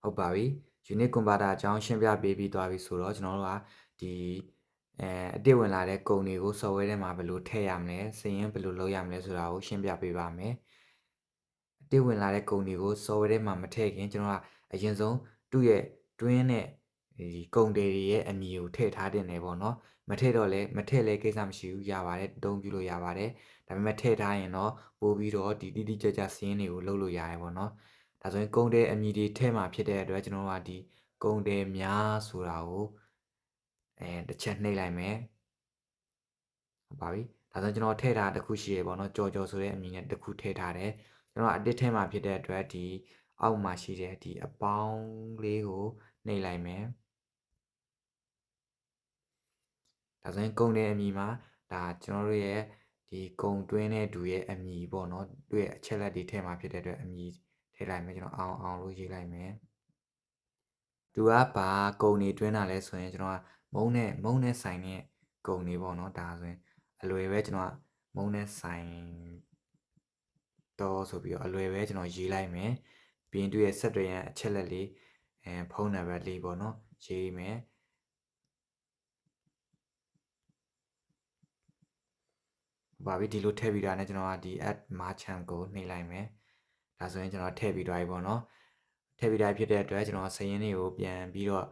ဟုတ်ပါပြီ unit converter အကြောင်းရှင်းပြပေးပြီးသွားပြီဆိုတော့ကျွန်တော်တို့ကဒီအတစ်ဝင်လာတဲ့ကုံတွေကို software ထဲမှာဘယ်လိုထည့်ရမလဲစာရင်းဘယ်လိုလုပ်ရမလဲဆိုတာကိုရှင်းပြပေးပါမယ်အတစ်ဝင်လာတဲ့ကုံတွေကို software ထဲမှာမထည့်ခင်ကျွန်တော်ကအရင်ဆုံးသူ့ရဲ့တွင်းနဲ့ဒီကုံတွေရဲ့အမည်ကိုထည့်ထားတင်တယ်ပေါ့နော်မထည့်လဲကိစ္စမရှိဘူးရပါတယ်အသုံးပြုလို့ရပါတယ်ဒါပေမဲ့ထည့်ထားရင်တော့ပို့ပြီးတော့ဒီတိတိကျကျစာရင်းတွေကိုလုပ်လို့ရတယ်ပေါ့နော်ဒါဆိုရင်ကုံတဲ့အမည်တွေထဲမှာဖြစ်တဲ့အတွက်ကျွန်တော်တို့ကဒီကုံတဲ့များဆိုတာကိုတစ်ချက်နှိပ်လိုက်မယ်ဟုတ်ပါပြီဒါဆိုကျွန်တော်ထည့်ထားတစ်ခုရှိရပေါ့နော်ကြော်ဆိုတဲ့အမည်နဲ့တစ်ခုထည့်ထားတယ်ကျွန်တော်အတစ်ထဲမှာဖြစ်တဲ့အတွက်ဒီအောက်မှာရှိတဲ့ဒီအပေါင်းလေးကိုနှိပ်လိုက်မယ်ဒါဆိုရင်ကုံတဲ့အမည်မှာဒါကျွန်တော်တို့ရဲ့ဒီကုံတွင်းတဲ့သူရဲ့အမည်ပေါ့နော်သူ့ရဲ့အချက်လက်တွေထဲမှာဖြစ်တဲ့အတွက်အမည်ထည့်လိုက်မယ်ကျွန်တော်အောင်လို့ရေးလိုက်မယ်သူကဘာကုံတွေတွင်းတာလဲဆိုရင်ကျွန်တော်ကမုံနဲ့ဆိုင်တဲ့ကုံတွေပေါ့နော်ဒါဆိုရင်အလွယ်ပဲကျွန်တော်ကမုံနဲ့ဆိုင်တော့ဆိုပြီးတော့အလွယ်ပဲကျွန်တော်ရေးလိုက်မယ်ပြီးရင်သူရဲ့ဆက်တွေရန်အချက်လက်လေးဖုန်းနံပါတ်လေးပေါ့နော်ရေးမယ်ပါပြီဒီလိုထည့်ပြီးတာနဲ့ကျွန်တော်ကဒီ add merchant ကိုနှိပ်လိုက်မယ်ဒါဆိုရင်ကျွန်တော်ထည့်ပြီးသွားပြီပေါ့နော်ထည့်ပြီးတာဖြစ်တဲ့အတွက်ကျွန်တော်စာရင်းတွေကိုပြန်ပြီးတော့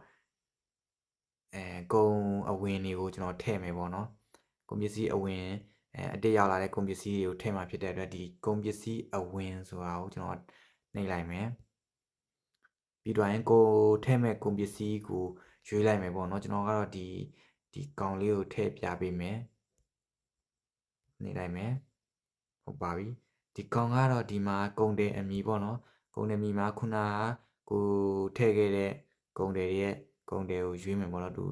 ကုံအဝင်တွေကိုကျွန်တော်ထည့်မယ်ပေါ့နော်ကုန်ပစ္စည်းအဝင်အတစ်ရောက်လာတဲ့ကုန်ပစ္စည်းတွေကိုထည့်မှာဖြစ်တဲ့အတွက်ဒီကုန်ပစ္စည်းအဝင်ဆိုတာကိုကျွန်တော်နှိပ်လိုက်မယ်ပြီးတော့ရင်ကိုထည့်မဲ့ကုန်ပစ္စည်းကိုရွေးလိုက်မယ်ပေါ့နော်ကျွန်တော်ကတော့ဒီကောင်လေးကိုထည့်ပြပေးမယ်နှိပ်လိုက်မယ်ဟုတ်ပါပြီဒီကောင်ကတော့ဒီမှာကုန်တယ်အမည်ပေါ့နော်ကုန်တယ်အမည်မှာခုနကကိုထည့်ခဲ့တဲ့ကုန်တယ်ရဲ့ကုန်တယ်ကိုရွေးမယ်ပေါ့နော်ဒါ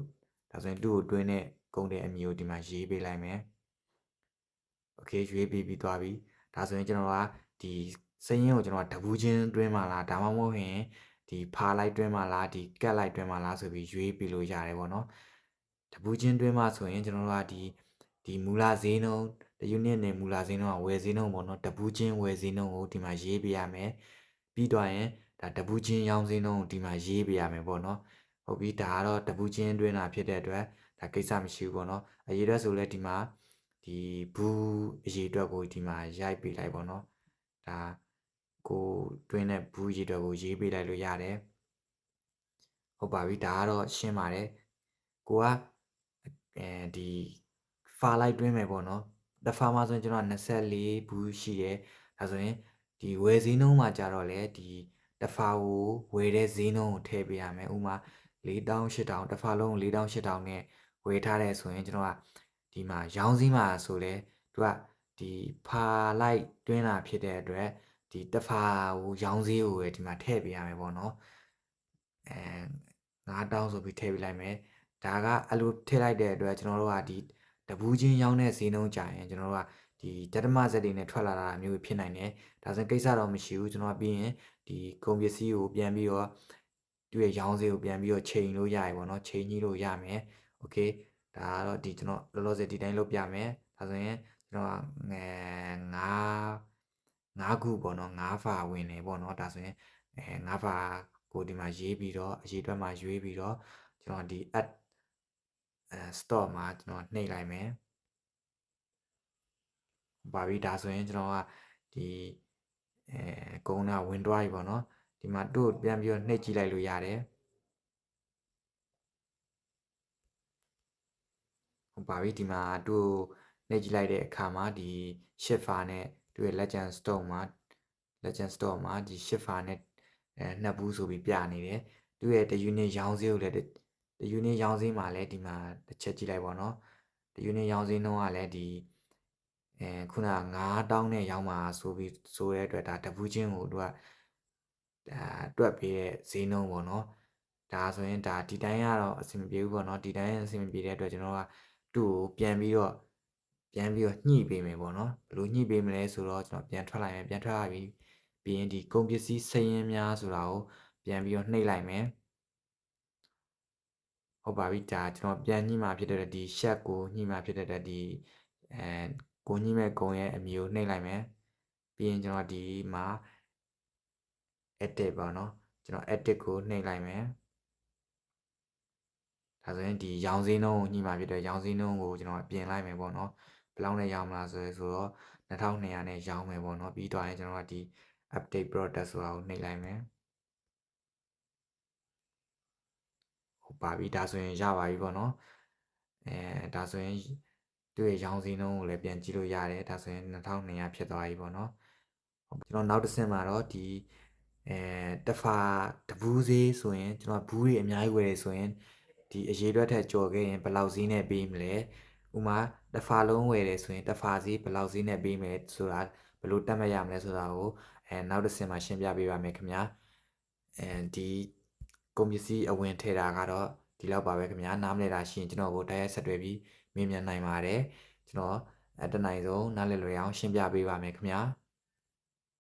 ဆိုရင်သူ့ကိုတွင်းတဲ့ကုန်တယ်အမည်ကိုဒီမှာရေးပေးလိုက်မယ်โอเคရွေးပြီးသွားပြီဒါဆိုရင်ကျွန်တော်ကဒီစရင်းကိုကျွန်တော်တပူးချင်းတွင်းမှာလားဒါမှမဟုတ်ရင်ဒီဖာလိုက်တွင်းမှာလားဒီကတ်လိုက်တွင်းမှာလားဆိုပြီးရွေးပြီးလို့ရတယ်ပေါ့နော်တပူးချင်းတွင်းမှာဆိုရင်ကျွန်တော်တို့ကဒီမူလဈေးနှုန်းတ unit နဲ့မူလဈေးနှုန်းကဝယ်ဈေးနှုန်းပေါ့နော်တပူးချင်းဝယ်ဈေးနှုန်းကိုဒီမှာရေးပေးရမယ်ပြီးတော့ရင်ဒါတပူးချင်းရောင်းဈေးနှုန်းကိုဒီမှာရေးပေးရမယ်ပေါ့နော်ဟုတ်ပြီဒါကတော့တပူးချင်းတွင်းတာဖြစ်တဲ့အတွက်ဒါကိစ္စမရှိဘူးပေါ့နော်အရေးအတွက်ဆိုလဲဒီမှာဒီဘူးအရေးအတွက်ကိုဒီမှာရိုက်ပေးလိုက်ပေါ့နော်ဒါကိုတွင်းတဲ့ဘူးအရေးအတွက်ကိုရေးပေးလိုက်လို့ရတယ်ဟုတ်ပါပြီဒါကတော့ရှင်းပါတယ်ကိုကဒီဖာလိုက်တွင်းမယ်ပေါ့နော်တစ်ဖာမှာဆိုရင်ကျွန်တော်24ဘူးရှိတယ်ဒါဆိုရင်ဒီဝယ်ဈေးနှုန်းမှာကြတော့လေဒီတစ်ဖာကိုဝယ်တဲ့ဈေးနှုန်းကိုထည့်ပေးရမယ်ဥမာ4800တစ်ဖာလုံး4800နဲ့ဝယ်ထားတယ်ဆိုရင်ကျွန်တော်ကဒီမှာရောင်းစည်းမှာဆိုလဲသူကဒီဖာလိုက်တွင်းတာဖြစ်တဲ့အတွက်ဒီတစ်ဖာကိုရောင်းစည်းကိုပဲဒီမှာထည့်ပေးရမယ်ပေါ့နော်9000ဆိုပြီးထည့်ပေးလိုက်မယ်ဒါကအဲ့လိုထည့်လိုက်တဲ့အတွက်ကျွန်တော်တို့ကဒီတပူးချင်းရောင်းတဲ့ဈေးနှုန်းကြရင်ကျွန်တော်တို့ကဒီဓာတ်မစက်တွေနဲ့ထွက်လာတာမျိုးဖြစ်နိုင်တယ်ဒါဆိုရင်ကိစ္စတော့မရှိဘူးကျွန်တော်ပြီးရင်ဒီကုန်ပစ္စည်းကိုပြန်ပြီးတော့သူ့ရဲ့ရောင်းဈေးကိုပြန်ပြီးတော့ချိန်လို့ရရပေါ့နော်ချိန်ကြီးလို့ရမယ်โอเคဒါကတော့ဒီကျွန်တော်လောလောဆယ်ဒီတိုင်းလုပ်ပြမယ်ဒါဆိုရင်ကျွန်တော်ငယ်9ခုပေါ့နော်9ဖာဝင်နေပေါ့နော်ဒါဆိုရင်9ဖာကိုဒီမှာရေးပြီးတော့အရေးအတွက်မှာရွေးပြီးတော့ကျွန်တော်ဒီ add store မှာကျွန်တော်နှိပ်လိုက်မယ်ပါပြီဒါဆိုရင်ကျွန်တော်ကဒီကုန်းနာဝင်သွားပြီပေါ့နော်ဒီမှာတို့ပြန်ပြီးတော့နှိပ်ကြည့်လိုက်လို့ရတယ်ဟုတ်ပါပြီဒီမှာတို့နှိပ်ကြည့်လိုက်တဲ့အခါမှာဒီ shift နဲ့သူရဲ့ legend store မှာဒီ shift နဲ့နှစ်ဘူးဆိုပြီးပြနေတယ်သူရဲ့တ unit ရောင်းဈေးကိုလည်းတ unit ရောင်းဈေးမှာလည်းဒီမှာတစ်ချက်ကြည့်လိုက်ပါတော့တ unit ရောင်းဈေးနှုန်းကလည်းဒီခုန9000နဲ့ရောင်းမှာဆိုတဲ့အတွက်ဒါတပူးချင်းကိုသူကဒါတွက်ပေးတဲ့ဈေးနှုန်းပေါ့နော်ဒါဆိုရင်ဒါဒီတိုင်းကတော့အဆင်မပြေဘူးပေါ့နော်ဒီတိုင်းအဆင်မပြေတဲ့အတွက်ကျွန်တော်ကသူ့ကိုပြန်ပြီးတော့ညှိပေးမယ်ပေါ့နော်ဘယ်လိုညှိပေးမလဲဆိုတော့ကျွန်တော်ပြန်ထွက်လိုက်မယ်ပြန်ထွက်လာပြီးရင်ဒီကုန်ပစ္စည်းစရင်းများဆိုတာကိုပြန်ပြီးတော့နှိပ်လိုက်မယ်ဟုတ်ပါပြီဒါကျွန်တော်ပြန်ညှိမှာဖြစ်တဲ့ဒီ shed ကိုညှိမှာဖြစ်တဲ့ဒီကိုညှိမဲ့ကုံရဲ့အမည်ကိုနှိပ်လိုက်မယ်ပြီးရင်ကျွန်တော်ဒီမှာ edit ပါနော် ကျွန်တော် edit ကိုနှိပ်လိုက်မယ်ဒါဆိုရင်ဒီရောင်စင်းနှုန်းကိုညှိမှာဖြစ်တဲ့ရောင်စင်းနှုန်းကိုကျွန်တော်ပြင်လိုက်မယ်ပေါ့နော်ဘယ်လောက်နဲ့ရောင်းမလားဆိုတော့2200နဲ့ရောင်းမယ်ပေါ့နော်ပြီးတော့ရင်ကျွန်တော်ကဒီ update product ဆိုတာကိုနှိပ်လိုက်မယ်ဟုတ်ပါပြီဒါဆိုရင်ရပါပြီပေါ့နော်ဒါဆိုရင်သူ့ရဲ့ရောင်စင်းနှုန်းကိုလည်းပြန်ကြည့်လို့ရတယ်ဒါဆိုရင်2200ဖြစ်သွားပြီပေါ့နော်ကျွန်တော်နောက်တစ်ဆင့်မှာတော့ဒီတစ်ဖာတဘူးဈေးဆိုရင်ကျွန်တော်ဘူးတွေအများကြီးဝယ်ရဆိုရင်ဒီအရေးအတွက်ထက်ကြော်ခဲ့ရင်ဘယ်လောက်ဈေးနဲ့ပေးမလဲဥမာတစ်ဖာလုံးဝယ်တယ်ဆိုရင်တစ်ဖာဈေးဘယ်လောက်ဈေးနဲ့ပေးမယ်ဆိုတာဘယ်လိုတတ်မှတ်ရမလဲဆိုတာကိုနောက်တစ်ဆင့်မှာရှင်းပြပေးပါမယ်ခင်ဗျာဒီကုန်ပစ္စည်းအဝင်ထည့်တာကတော့ဒီလောက်ပါပဲခင်ဗျာနားမလည်တာရှိရင်ကျွန်တော်ကိုတိုက်ရိုက်ဆက်သွယ်ပြီးမေးမြန်းနိုင်ပါတယ်ကျွန်တော်တနိုင်ဆုံးနားလည်လွယ်အောင်ရှင်းပြပေးပါမယ်ခင်ဗျာ